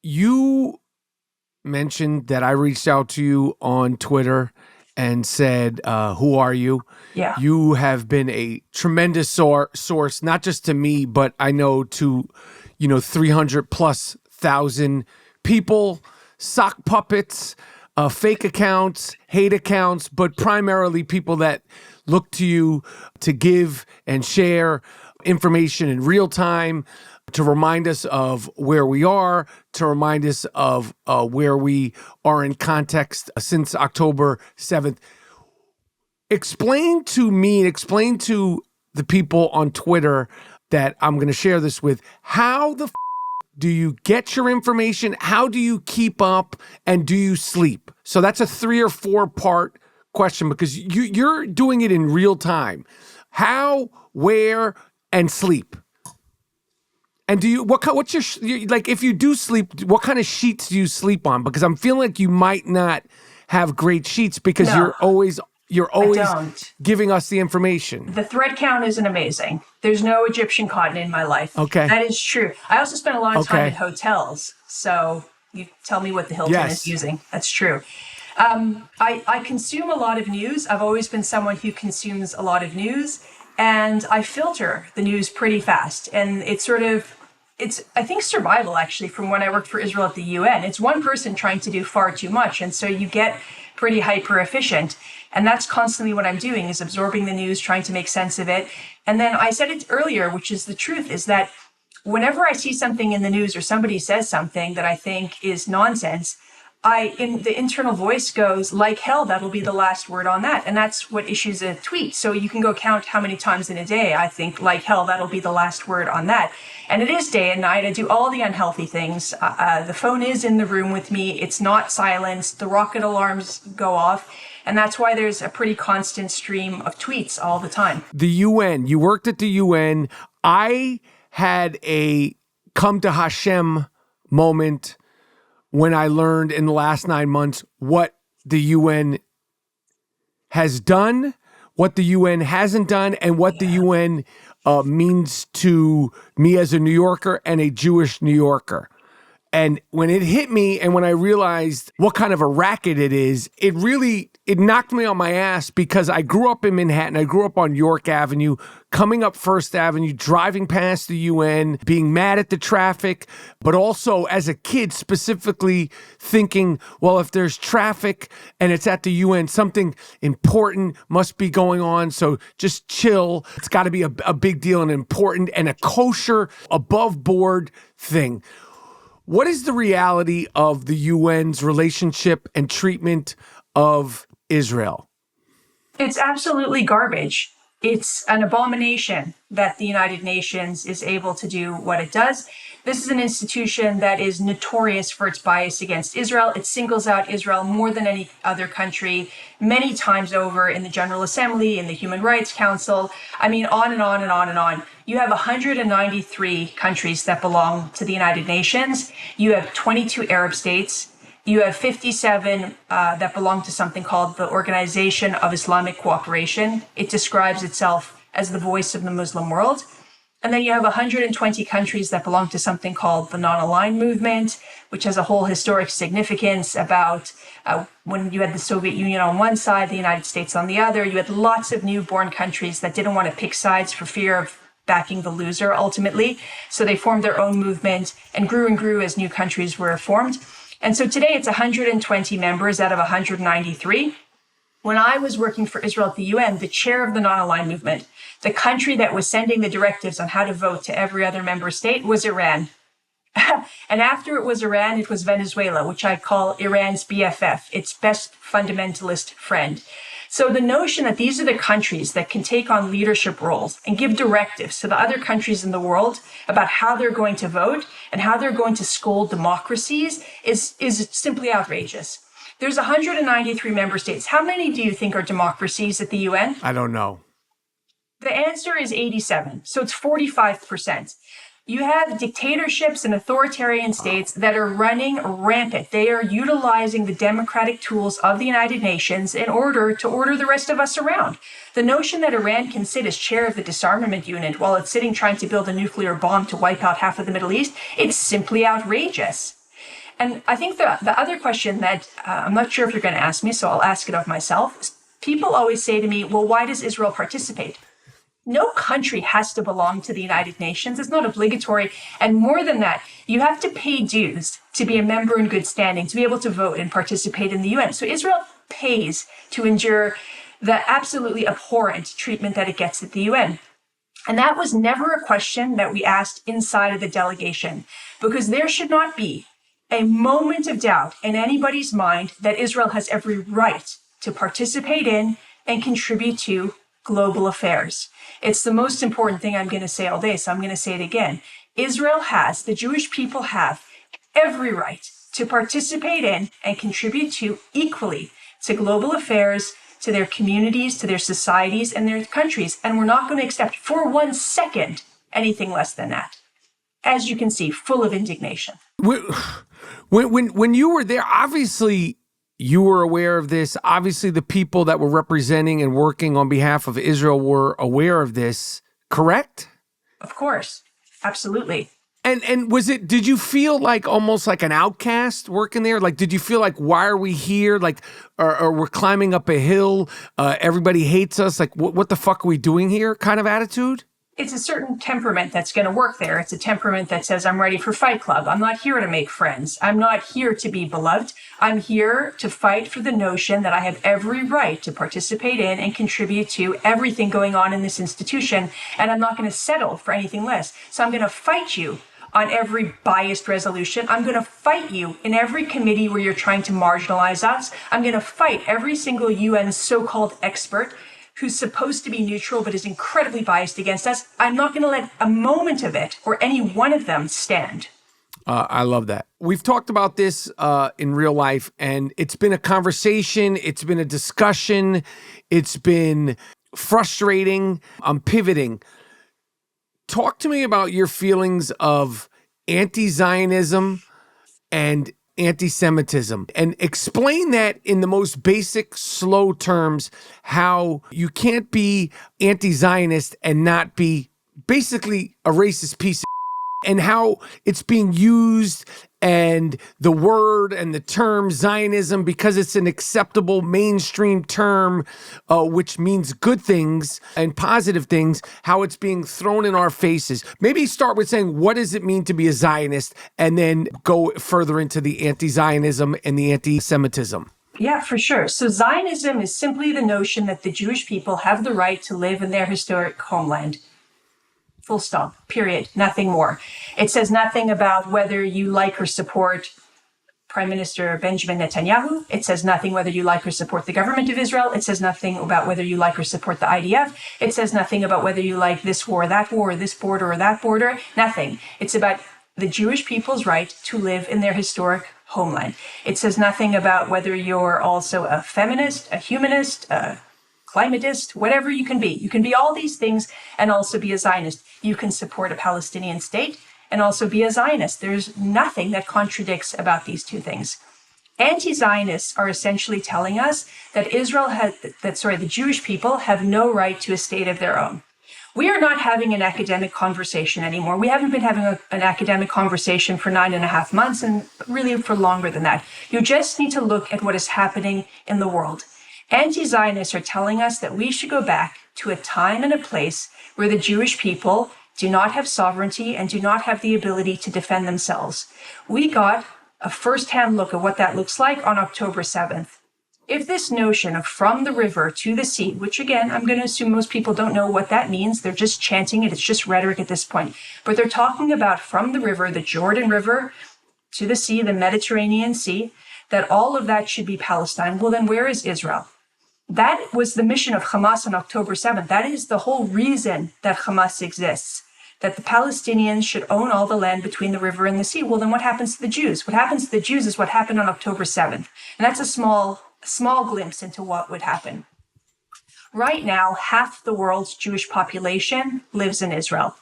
You mentioned that I reached out to you on Twitter and said, who are you? Yeah. You have been a tremendous source, not just to me, but I know to, 300,000+ people, sock puppets, fake accounts, hate accounts, but primarily people that look to you to give and share information in real time, to remind us of where we are, to remind us of where we are in context since October 7th. Explain to me, explain to the people on Twitter that I'm going to share this with, how the do you get your information? How do you keep up? And do you sleep? So that's a 3 or 4 part question, because you're doing it in real time. How, where, and sleep. And do you, what's your, like, if you do sleep, what kind of sheets do you sleep on? Because I'm feeling like you might not have great sheets, because you're always giving us the information. The thread count isn't amazing. There's no Egyptian cotton in my life. Okay. That is true. I also spent a lot of time in hotels. So you tell me what the Hilton is using. That's true. I consume a lot of news. I've always been someone who consumes a lot of news, and I filter the news pretty fast. And it's I think survival, actually, from when I worked for Israel at the UN. It's one person trying to do far too much. And so you get pretty hyper efficient. And that's constantly what I'm doing, is absorbing the news, trying to make sense of it. And then I said it earlier, which is the truth, is that whenever I see something in the news or somebody says something that I think is nonsense, in the internal voice goes, like hell, that'll be the last word on that. And that's what issues a tweet. So you can go count how many times in a day I think, like hell, that'll be the last word on that. And it is day and night. I do all the unhealthy things. The phone is in the room with me. It's not silenced. The rocket alarms go off. And that's why there's a pretty constant stream of tweets all the time. The UN, you worked at the UN. I had a come to Hashem moment when I learned in the last 9 months what the UN has done, what the UN hasn't done, and what the UN means to me as a New Yorker and a Jewish New Yorker. And when it hit me, and when I realized what kind of a racket it is, it knocked me on my ass, because I grew up in Manhattan. I grew up on York Avenue, coming up First Avenue, driving past the UN, being mad at the traffic, but also as a kid specifically thinking, well, if there's traffic and it's at the UN, something important must be going on. So just chill. It's got to be a big deal and important and a kosher, above board thing. What is the reality of the UN's relationship and treatment of Israel? It's absolutely garbage. It's an abomination that the United Nations is able to do what it does. This is an institution that is notorious for its bias against Israel. It singles out Israel more than any other country, many times over, in the General Assembly, in the Human Rights Council. I mean, on and on and on and on. You have 193 countries that belong to the United Nations. You have 22 Arab states. You have 57 that belong to something called the Organization of Islamic Cooperation. It describes itself as the voice of the Muslim world. And then you have 120 countries that belong to something called the Non-Aligned Movement, which has a whole historic significance about when you had the Soviet Union on one side, the United States on the other. You had lots of newborn countries that didn't want to pick sides for fear of backing the loser, ultimately. So they formed their own movement and grew as new countries were formed. And so today it's 120 members out of 193. When I was working for Israel at the UN, the chair of the Non-Aligned Movement, the country that was sending the directives on how to vote to every other member state, was Iran. And after it was Iran, it was Venezuela, which I call Iran's BFF, its best fundamentalist friend. So the notion that these are the countries that can take on leadership roles and give directives to the other countries in the world about how they're going to vote and how they're going to scold democracies is simply outrageous. There's 193 member states. How many do you think are democracies at the UN? I don't know. The answer is 87. So it's 45%. You have dictatorships and authoritarian states that are running rampant. They are utilizing the democratic tools of the United Nations in order to order the rest of us around. The notion that Iran can sit as chair of the disarmament unit while it's sitting trying to build a nuclear bomb to wipe out half of the Middle East, it's simply outrageous. And I think the other question that I'm not sure if you're going to ask me, so I'll ask it of myself. People always say to me, well, why does Israel participate? No country has to belong to the United Nations. It's not obligatory. And more than that, you have to pay dues to be a member in good standing, to be able to vote and participate in the UN. So Israel pays to endure the absolutely abhorrent treatment that it gets at the UN. And that was never a question that we asked inside of the delegation, because there should not be a moment of doubt in anybody's mind that Israel has every right to participate in and contribute to global affairs. It's the most important thing I'm going to say all day, so I'm going to say it again. Israel has, the Jewish people have, every right to participate in and contribute to equally to global affairs, to their communities, to their societies, and their countries. And we're not going to accept for 1 second anything less than that. As you can see, full of indignation. When you were there, obviously you were aware of this. Obviously, the people that were representing and working on behalf of Israel were aware of this, correct? Of course. Absolutely. And did you feel like almost like an outcast working there? Like, did you feel like, why are we here? Like, or we're climbing up a hill, everybody hates us. Like, what the fuck are we doing here kind of attitude? It's a certain temperament that's going to work there. It's a temperament that says, I'm ready for Fight Club. I'm not here to make friends. I'm not here to be beloved. I'm here to fight for the notion that I have every right to participate in and contribute to everything going on in this institution. And I'm not going to settle for anything less. So I'm going to fight you on every biased resolution. I'm going to fight you in every committee where you're trying to marginalize us. I'm going to fight every single UN so-called expert who's supposed to be neutral but is incredibly biased against us. I'm not going to let a moment of it or any one of them stand. I love that. We've talked about this in real life, and it's been a conversation. It's been a discussion. It's been frustrating. I'm pivoting. Talk to me about your feelings of anti-Zionism and anti-Semitism, and explain that in the most basic, slow terms, how you can't be anti-Zionist and not be basically a racist piece of shit, and how it's being used and the word and the term Zionism, because it's an acceptable mainstream term, which means good things and positive things, how it's being thrown in our faces. Maybe start with saying, what does it mean to be a Zionist? And then go further into the anti-Zionism and the anti-Semitism. Yeah, for sure. So Zionism is simply the notion that the Jewish people have the right to live in their historic homeland. Full stop, period, nothing more. It says nothing about whether you like or support Prime Minister Benjamin Netanyahu. It says nothing whether you like or support the government of Israel. It says nothing about whether you like or support the IDF. It says nothing about whether you like this war, or this border, or that border. Nothing. It's about the Jewish people's right to live in their historic homeland. It says nothing about whether you're also a feminist, a humanist, a climatist, whatever you can be. You can be all these things and also be a Zionist. You can support a Palestinian state and also be a Zionist. There's nothing that contradicts about these two things. Anti-Zionists are essentially telling us that the Jewish people have no right to a state of their own. We are not having an academic conversation anymore. We haven't been having an academic conversation for 9.5 months, and really for longer than that. You just need to look at what is happening in the world. Anti-Zionists are telling us that we should go back to a time and a place where the Jewish people do not have sovereignty and do not have the ability to defend themselves. We got a first-hand look at what that looks like on October 7th. If this notion of from the river to the sea, which again, I'm going to assume most people don't know what that means. They're just chanting it. It's just rhetoric at this point. But they're talking about from the river, the Jordan River, to the sea, the Mediterranean Sea, that all of that should be Palestine. Well, then where is Israel? That was the mission of Hamas on October 7th. That is the whole reason that Hamas exists, that the Palestinians should own all the land between the river and the sea. Well, then what happens to the Jews? What happens to the Jews is what happened on October 7th. And that's a small glimpse into what would happen. Right now, half the world's Jewish population lives in Israel.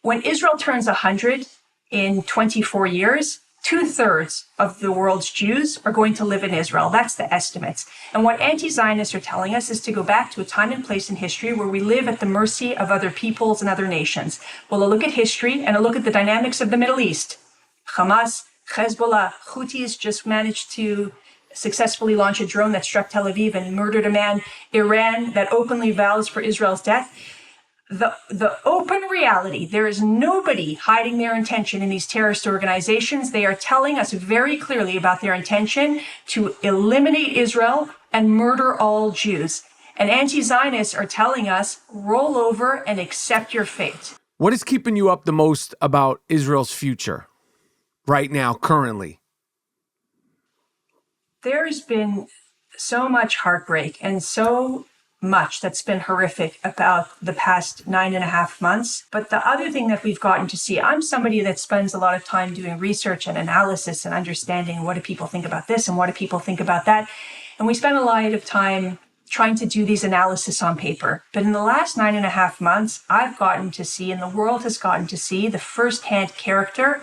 When Israel turns 100 in 24 years, 2/3 of the world's Jews are going to live in Israel. That's the estimates. And what anti-Zionists are telling us is to go back to a time and place in history where we live at the mercy of other peoples and other nations. Well, a look at history and a look at the dynamics of the Middle East. Hamas, Hezbollah, Houthis just managed to successfully launch a drone that struck Tel Aviv and murdered a man. Iran, that openly vows for Israel's death. The open reality, there is nobody hiding their intention in these terrorist organizations. They are telling us very clearly about their intention to eliminate Israel and murder all Jews. And anti-Zionists are telling us, roll over and accept your fate. What is keeping you up the most about Israel's future right now, currently? There's been so much heartbreak and so much that's been horrific about the past 9.5 months. But the other thing that we've gotten to see, I'm somebody that spends a lot of time doing research and analysis and understanding what do people think about this and what do people think about that. And we spend a lot of time trying to do these analysis on paper. But in the last 9.5 months, I've gotten to see, and the world has gotten to see, the firsthand character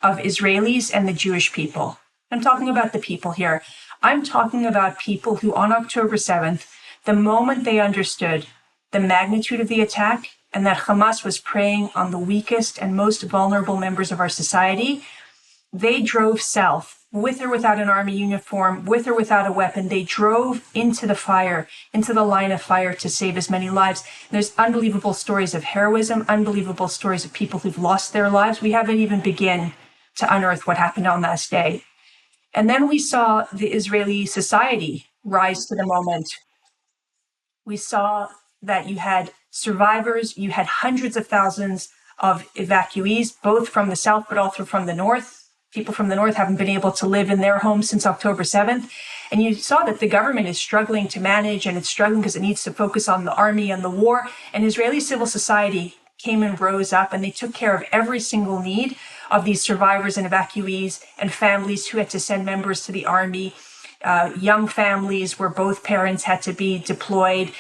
of Israelis and the Jewish people. I'm talking about the people here. I'm talking about people who on October 7th, the moment they understood the magnitude of the attack and that Hamas was preying on the weakest and most vulnerable members of our society, they drove south, with or without an army uniform, with or without a weapon. They drove into the fire, into the line of fire to save as many lives. And there's unbelievable stories of heroism, unbelievable stories of people who've lost their lives. We haven't even begun to unearth what happened on that day. And then we saw the Israeli society rise to the moment. We saw that you had survivors, you had hundreds of thousands of evacuees, both from the south, but also from the north. People from the north haven't been able to live in their homes since October 7th. And you saw that the government is struggling to manage, and it's struggling because it needs to focus on the army and the war. And Israeli civil society came and rose up, and they took care of every single need of these survivors and evacuees and families who had to send members to the army, young families where both parents had to be deployed,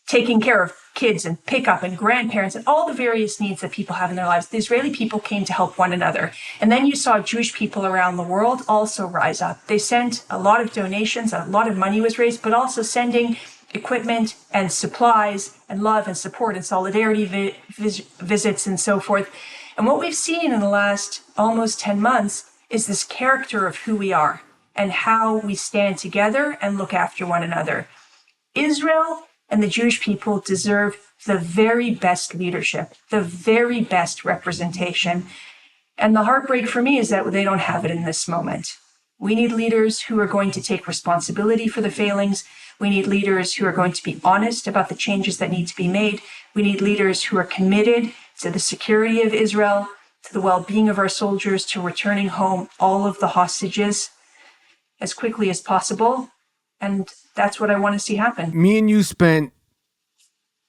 taking care of kids and pickup and grandparents and all the various needs that people have in their lives. The Israeli people came to help one another. And then you saw Jewish people around the world also rise up. They sent a lot of donations, a lot of money was raised, but also sending equipment and supplies and love and support and solidarity visits and so forth. And what we've seen in the last almost 10 months is this character of who we are and how we stand together and look after one another. Israel and the Jewish people deserve the very best leadership, the very best representation. And the heartbreak for me is that they don't have it in this moment. We need leaders who are going to take responsibility for the failings. We need leaders who are going to be honest about the changes that need to be made. We need leaders who are committed to the security of Israel, to the well-being of our soldiers, to returning home all of the hostages as quickly as possible. And that's what I want to see happen. Me and you spent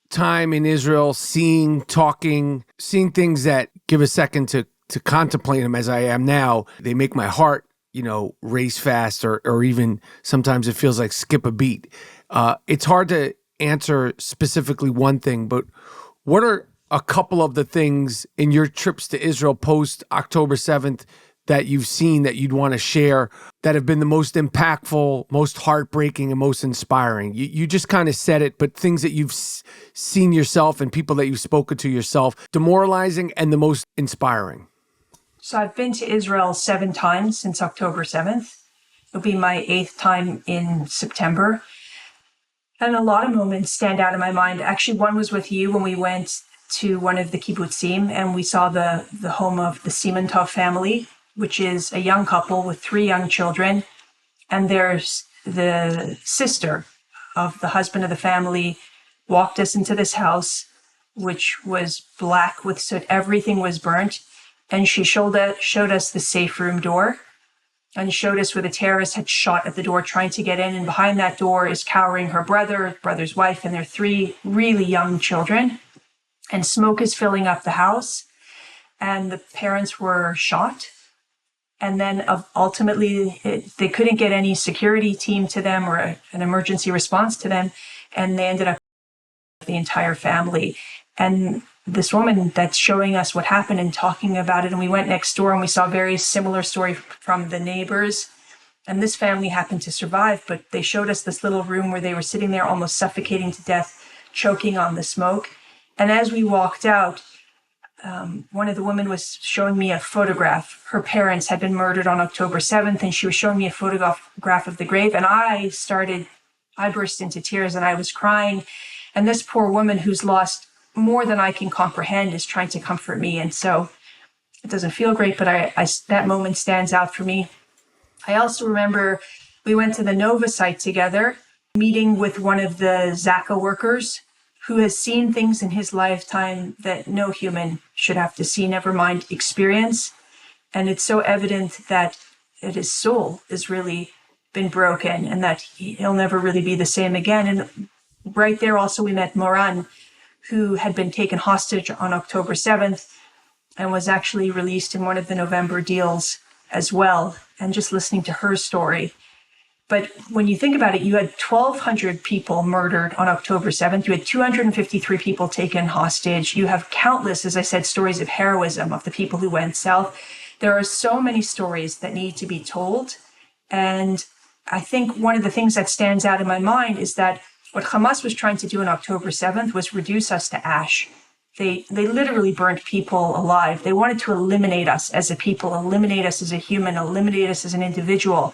time in Israel seeing, talking, seeing things that give a second to contemplate them as I am now. They make my heart, race fast or even sometimes it feels like skip a beat. It's hard to answer specifically one thing, but what are a couple of the things in your trips to Israel post October 7th that you've seen that you'd want to share that have been the most impactful, most heartbreaking, and most inspiring? You just kind of said it, but things that you've seen yourself and people that you've spoken to yourself, demoralizing and the most inspiring. So I've been to Israel 7 times since October 7th. It'll be my 8th time in September. And a lot of moments stand out in my mind. Actually, one was with you when we went to one of the kibbutzim and we saw the home of the Simantov family, which is a young couple with 3 young children. And there's the sister of the husband of the family walked us into this house, which was black with soot. Everything was burnt. And she showed us the safe room door and showed us where the terrorist had shot at the door trying to get in. And behind that door is cowering her brother's wife, and their 3 really young children. And smoke is filling up the house. And the parents were shot. And then ultimately, they couldn't get any security team to them or an emergency response to them. And they ended up with the entire family. And this woman that's showing us what happened and talking about it. And we went next door and we saw a very similar story from the neighbors. And this family happened to survive, but they showed us this little room where they were sitting there almost suffocating to death, choking on the smoke. And as we walked out, one of the women was showing me a photograph. Her parents had been murdered on October 7th, and she was showing me a photograph of the grave. And I burst into tears and I was crying. And this poor woman who's lost more than I can comprehend is trying to comfort me. And so it doesn't feel great, but that moment stands out for me. I also remember we went to the Nova site together, meeting with one of the Zaka workers who has seen things in his lifetime that no human should have to see, never mind experience. And it's so evident that his soul has really been broken and that he'll never really be the same again. And right there also we met Moran, who had been taken hostage on October 7th and was actually released in one of the November deals as well. And just listening to her story. But when you think about it, you had 1,200 people murdered on October 7th. You had 253 people taken hostage. You have countless, as I said, stories of heroism of the people who went south. There are so many stories that need to be told. And I think one of the things that stands out in my mind is that what Hamas was trying to do on October 7th was reduce us to ash. They literally burned people alive. They wanted to eliminate us as a people, eliminate us as a human, eliminate us as an individual.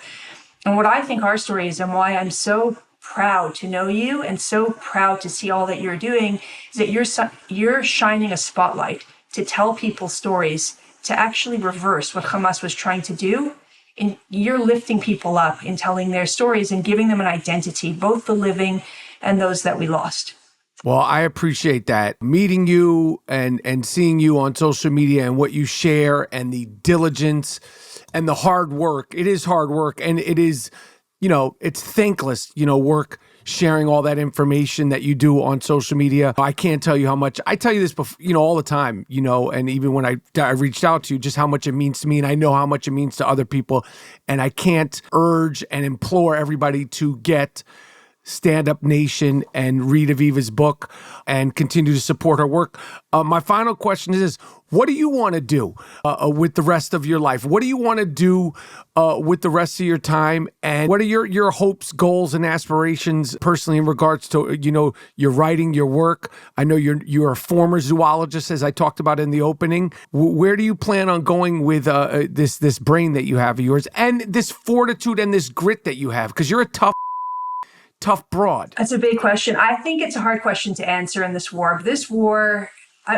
And what I think our story is, and why I'm so proud to know you and so proud to see all that you're doing, is that you're shining a spotlight to tell people stories, to actually reverse what Hamas was trying to do. And you're lifting people up in telling their stories and giving them an identity, both the living and those that we lost. Well, I appreciate that. Meeting you and seeing you on social media and what you share and the diligence and the hard work. It is hard work, and it is, it's thankless, work sharing all that information that you do on social media. I can't tell you how much. I tell you this before, all the time, and even when I reached out to you, just how much it means to me, and I know how much it means to other people. And I can't urge and implore everybody to get Stand Up Nation and read Aviva's book and continue to support her work. My final question is this: what do you want to do with the rest of your life? What do you want to do with the rest of your time? And what are your hopes, goals, and aspirations personally in regards to, your writing, your work? I know you're a former zoologist, as I talked about in the opening. Where do you plan on going with this brain that you have of yours and this fortitude and this grit that you have? Because you're a tough broad. That's a big question. I think it's a hard question to answer in this war. But this war,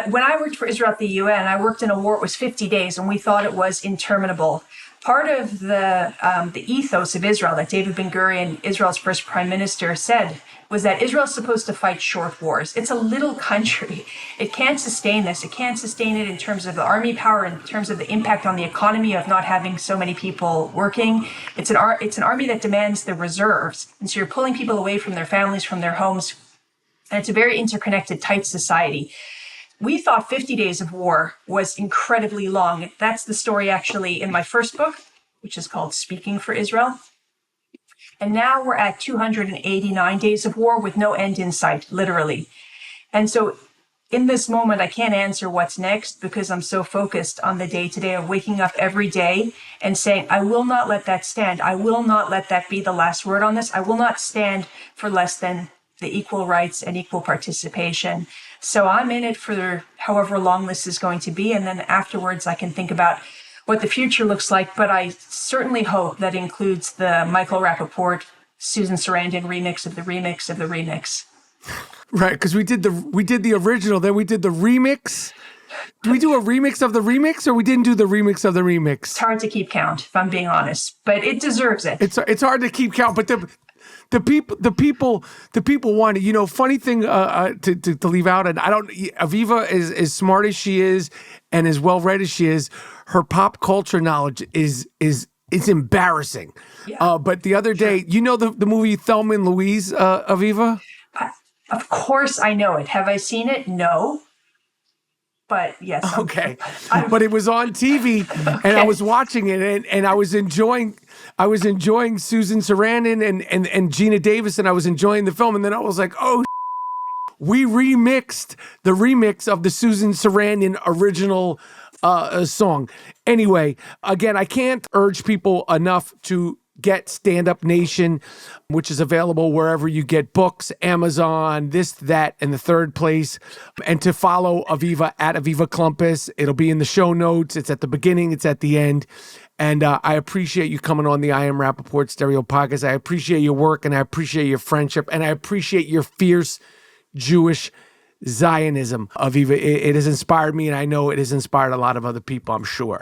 when I worked for Israel at the UN, I worked in a war. It was 50 days, and we thought it was interminable. Part of the ethos of Israel that David Ben-Gurion, Israel's first prime minister, said was that Israel's supposed to fight short wars. It's a little country. It can't sustain this. It can't sustain it in terms of the army power, in terms of the impact on the economy of not having so many people working. It's an army that demands the reserves. And so you're pulling people away from their families, from their homes. And it's a very interconnected, tight society. We thought 50 days of war was incredibly long. That's the story actually in my first book, which is called Speaking for Israel. And now we're at 289 days of war with no end in sight, literally. And so in this moment, I can't answer what's next because I'm so focused on the day-to-day of waking up every day and saying, I will not let that stand. I will not let that be the last word on this. I will not stand for less than the equal rights and equal participation. So I'm in it for however long this is going to be. And then afterwards, I can think about what the future looks like. But I certainly hope that includes the Michael Rapaport, Susan Sarandon remix of the remix of the remix. Right, because we did the original, then we did the remix. Did we do a remix of the remix, or we didn't do the remix of the remix? It's hard to keep count, if I'm being honest, but it deserves it. It's hard to keep count, but the people want it. Funny thing to leave out, and Aviva is as smart as she is and as well read as she is. Her pop culture knowledge is embarrassing. Yeah. But the other day, the movie Thelma and Louise, Aviva? Of course I know it. Have I seen it? No. But yes. Okay. But it was on TV and okay. I was watching it and I was enjoying Susan Sarandon and Gina Davis, and I was enjoying the film, and then I was like, oh, we remixed the remix of the Susan Sarandon original song. Anyway, again, I can't urge people enough to get Stand Up Nation, which is available wherever you get books, Amazon, this, that, and the third place. And to follow Aviva at Aviva Klompas. It'll be in the show notes. It's at the beginning. It's at the end. And I appreciate you coming on the I Am Rapaport Stereo Podcast. I appreciate your work, and I appreciate your friendship, and I appreciate your fierce Jewish Zionism, Aviva. It has inspired me, and I know it has inspired a lot of other people, I'm sure.